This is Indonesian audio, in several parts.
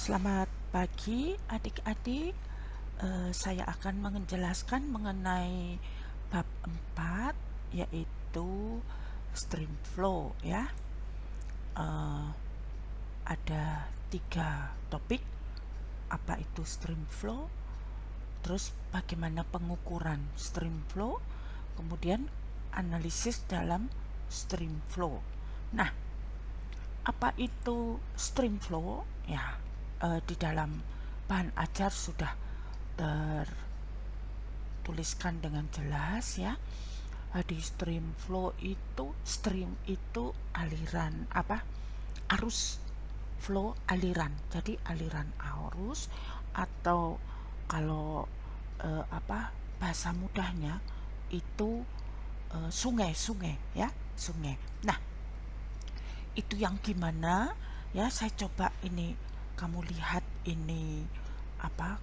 Selamat pagi adik-adik. Saya akan menjelaskan mengenai bab 4, yaitu stream flow ya. Eh, ada 3 topik. Apa itu stream flow? Terus bagaimana pengukuran stream flow? Kemudian analisis dalam stream flow. Nah, apa itu stream flow? Ya, di dalam bahan ajar sudah tertuliskan dengan jelas ya. Di stream flow itu, stream itu aliran arus, flow aliran. Jadi aliran arus, atau kalau bahasa mudahnya itu sungai ya, sungai. Nah, itu yang gimana ya, saya coba ini, kamu lihat ini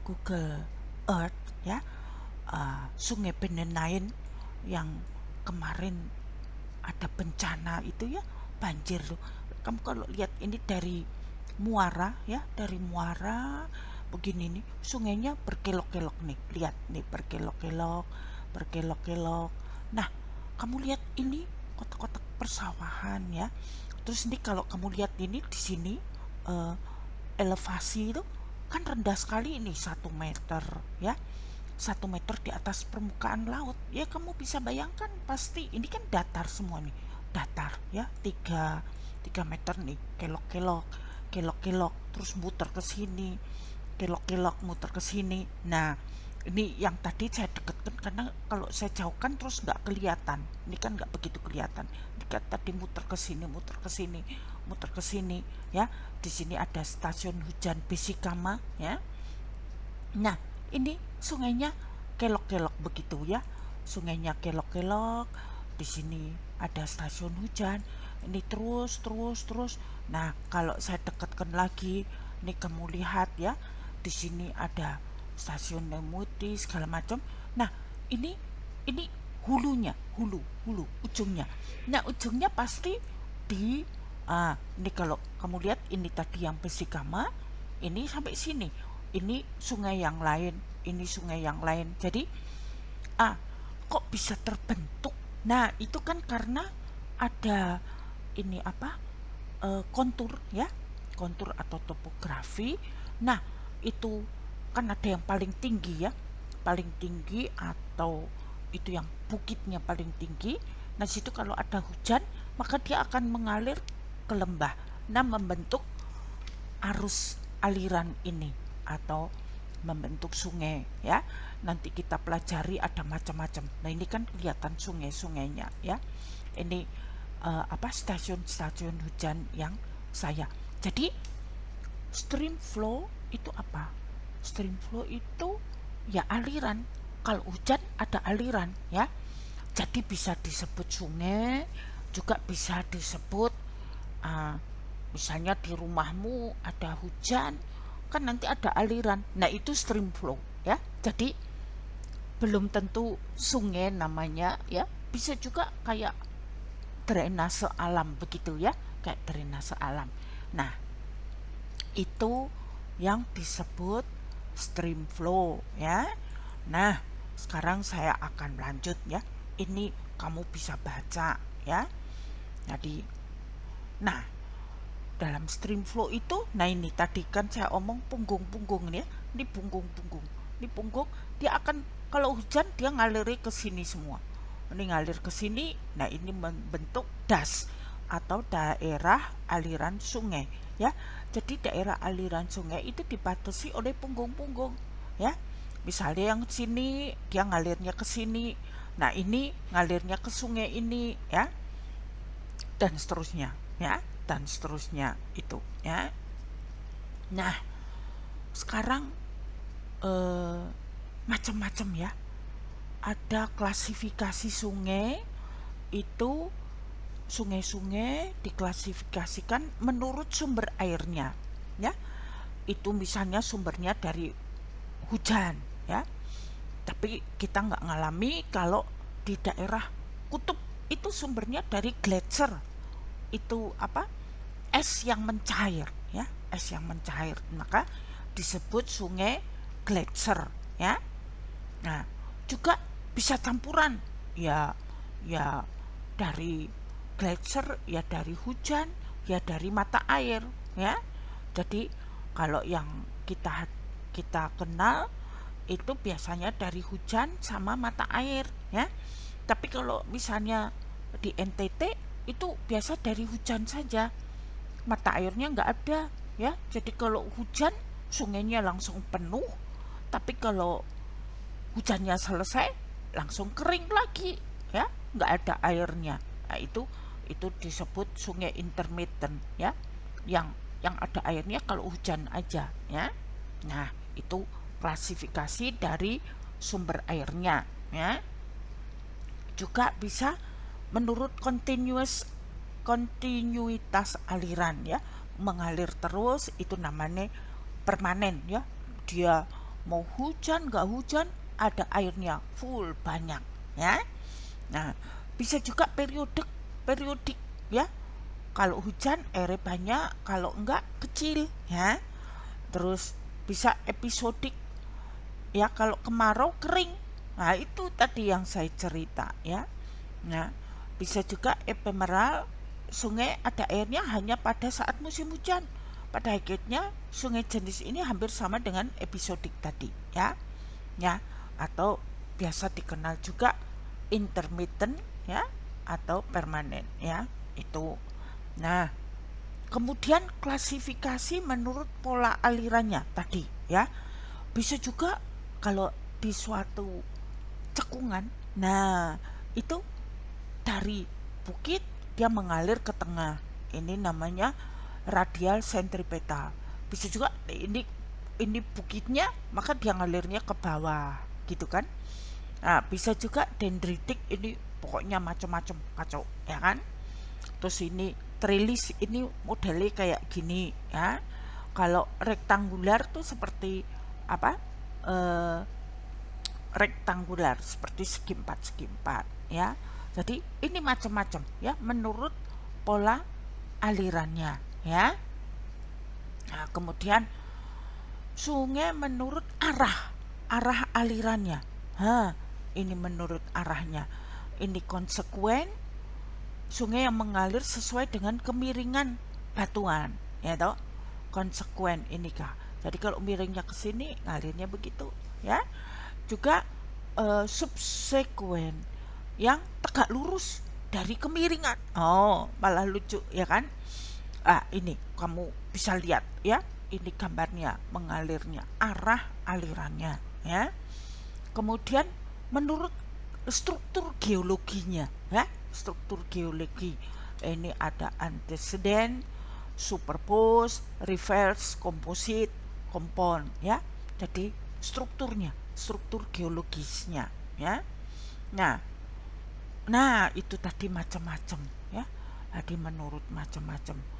Google Earth ya. Sungai Benenain yang kemarin ada bencana itu ya, banjir tuh. Kamu kalau lihat ini dari muara ya, dari muara begini nih, sungainya berkelok-kelok nih, lihat nih, berkelok-kelok, berkelok-kelok. Nah, kamu lihat ini kotak-kotak persawahan ya. Terus ini kalau kamu lihat ini di sini, eh, elevasi itu kan rendah sekali, ini 1 meter ya, 1 meter di atas permukaan laut ya. Kamu bisa bayangkan, pasti ini kan datar semua nih, datar ya, 3 meter nih, kelok-kelok, kelok-kelok, terus muter ke sini, kelok-kelok, muter ke sini. Nah, ini yang tadi saya dekatkan karena kalau saya jauhkan terus nggak kelihatan. Ini kan nggak begitu kelihatan. Jika tadi muter ke sini, muter ke sini, muter ke sini ya. Di sini ada stasiun hujan Besikama ya. Nah, ini sungainya kelok-kelok begitu ya. Sungainya kelok-kelok. Di sini ada stasiun hujan. Ini terus, terus, terus. Nah, kalau saya dekatkan lagi, ini kamu lihat ya. Di sini ada stasiun Nemuti segala macam. Nah, ini hulunya, hulu ujungnya. Nah, ujungnya pasti di ini kalau kamu lihat, ini tadi yang Besikama, ini sampai sini. Ini sungai yang lain, ini sungai yang lain. Jadi kok bisa terbentuk? Nah, itu kan karena ada ini kontur ya, kontur atau topografi. Nah, itu kan ada yang paling tinggi ya, paling tinggi, atau itu yang bukitnya paling tinggi. Nah, situ kalau ada hujan maka dia akan mengalir ke lembah. Nah, membentuk arus aliran ini atau membentuk sungai ya. Nanti kita pelajari ada macam-macam. Nah, ini kan kelihatan sungai-sungainya ya. Ini stasiun-stasiun hujan yang saya. Jadi stream flow itu apa? Stream flow itu ya aliran. Kalau hujan ada aliran ya. Jadi bisa disebut sungai, juga bisa disebut misalnya di rumahmu ada hujan, kan nanti ada aliran. Nah, itu stream flow ya. Jadi belum tentu sungai namanya ya. Bisa juga kayak drainase alam begitu ya, kayak drainase alam. Nah, itu yang disebut stream flow ya. Nah, sekarang saya akan lanjut ya. Ini kamu bisa baca ya. Jadi, nah, dalam stream flow itu, nah ini tadi kan saya omong punggung-punggung nih ya. Ini punggung-punggung. Ini punggung, dia akan kalau hujan dia ngaliri ke sini semua. Ini ngalir ke sini. Nah, ini membentuk das atau daerah aliran sungai ya. Jadi daerah aliran sungai itu dibatasi oleh punggung-punggung ya. Misalnya yang sini dia ngalirnya ke sini. Nah, ini ngalirnya ke sungai ini ya. Dan seterusnya ya, dan seterusnya itu ya. Nah, sekarang macam-macam ya. Ada klasifikasi sungai itu. Sungai-sungai diklasifikasikan menurut sumber airnya ya. Itu misalnya sumbernya dari hujan ya. Tapi kita nggak ngalami kalau di daerah kutub itu sumbernya dari gletser. Itu es yang mencair ya. es yang mencair, maka disebut sungai gletser ya. Nah, juga bisa campuran ya, ya dari gletser, ya dari hujan, ya dari mata air ya. Jadi kalau yang kita kita kenal itu biasanya dari hujan sama mata air ya. Tapi kalau misalnya di NTT itu biasa dari hujan saja, mata airnya nggak ada ya. Jadi kalau hujan sungainya langsung penuh, tapi kalau hujannya selesai langsung kering lagi ya, nggak ada airnya. Nah, itu disebut sungai intermittent ya, yang ada airnya kalau hujan aja ya. Nah, itu klasifikasi dari sumber airnya ya. Juga bisa menurut kontinuitas aliran ya, mengalir terus, itu namanya permanen ya. Dia mau hujan nggak hujan ada airnya full banyak ya. Nah, bisa juga periodik ya. Kalau hujan airnya banyak, kalau enggak kecil ya. Terus bisa episodik ya, kalau kemarau kering. Nah, itu tadi yang saya cerita ya. Nah, bisa juga ephemeral, sungai ada airnya hanya pada saat musim hujan. Pada hakikatnya sungai jenis ini hampir sama dengan episodik tadi ya. Ya, atau biasa dikenal juga intermittent ya, atau permanen ya. Itu. Nah, kemudian klasifikasi menurut pola alirannya tadi ya. Bisa juga kalau di suatu cekungan, nah itu dari bukit dia mengalir ke tengah. Ini namanya radial sentripetal. Bisa juga ini bukitnya, maka dia ngalirnya ke bawah, gitu kan? Nah, bisa juga dendritik, ini pokoknya macam-macam kacau, ya kan? Terus ini trellis, ini modelnya kayak gini, ya. Kalau rektangular tuh seperti apa? Eh, rektangular seperti segi empat, ya. Jadi ini macam-macam, ya, menurut pola alirannya, ya. Nah, kemudian sungai menurut arah alirannya. Ini menurut arahnya. Ini konsekuen, sungai yang mengalir sesuai dengan kemiringan batuan, ya toh. Konsekuen ini kah. Jadi kalau miringnya ke sini, ngalirnya begitu, ya. Juga subsekuen, yang tegak lurus dari kemiringan. Oh, malah lucu ya kan? Ini kamu bisa lihat ya, ini gambarnya mengalirnya, arah alirannya ya. Kemudian menurut struktur geologinya ya, struktur geologi ini ada antecedent, superpose, reverse, composite, compound ya. Jadi struktur geologisnya ya. Nah, itu tadi macam-macam ya. Tadi menurut macam-macam.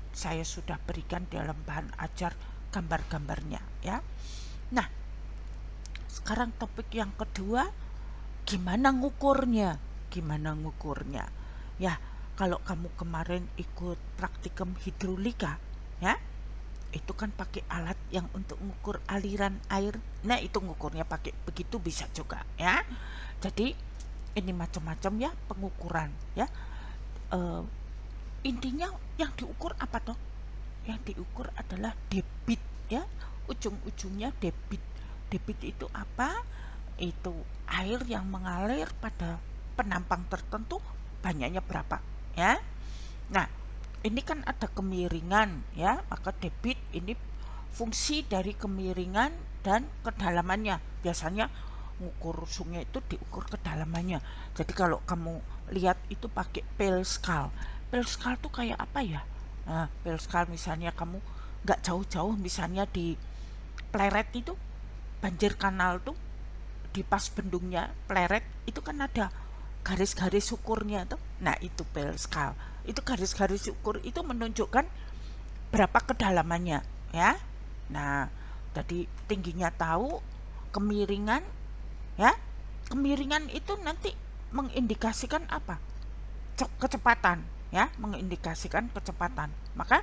Saya sudah berikan dalam bahan ajar gambar-gambarnya ya. Nah, sekarang topik yang kedua, gimana ngukurnya? Ya, kalau kamu kemarin ikut praktikum hidrolika ya, itu kan pakai alat yang untuk ngukur aliran air. Nah, itu ngukurnya pakai begitu bisa juga ya. Jadi ini macam-macam ya pengukuran ya. Intinya yang diukur apa toh? Yang diukur adalah debit ya, ujung-ujungnya debit. Debit itu apa? Itu air yang mengalir pada penampang tertentu banyaknya berapa ya. Nah, ini kan ada kemiringan ya, maka debit ini fungsi dari kemiringan dan kedalamannya. Biasanya ngukur sungai itu diukur kedalamannya. Jadi kalau kamu lihat itu pakai Peelskal. Peelskal tuh kayak apa ya? Nah, Peelskal misalnya kamu nggak jauh-jauh, misalnya di Pleret itu, banjir kanal tuh, di pas bendungnya Pleret itu kan ada garis-garis ukurnya tuh. Nah, itu Peelskal. Itu garis-garis ukur itu menunjukkan berapa kedalamannya ya. Nah, jadi tingginya tahu, kemiringan ya. Kemiringan itu nanti mengindikasikan apa? Kecepatan ya, mengindikasikan kecepatan. Maka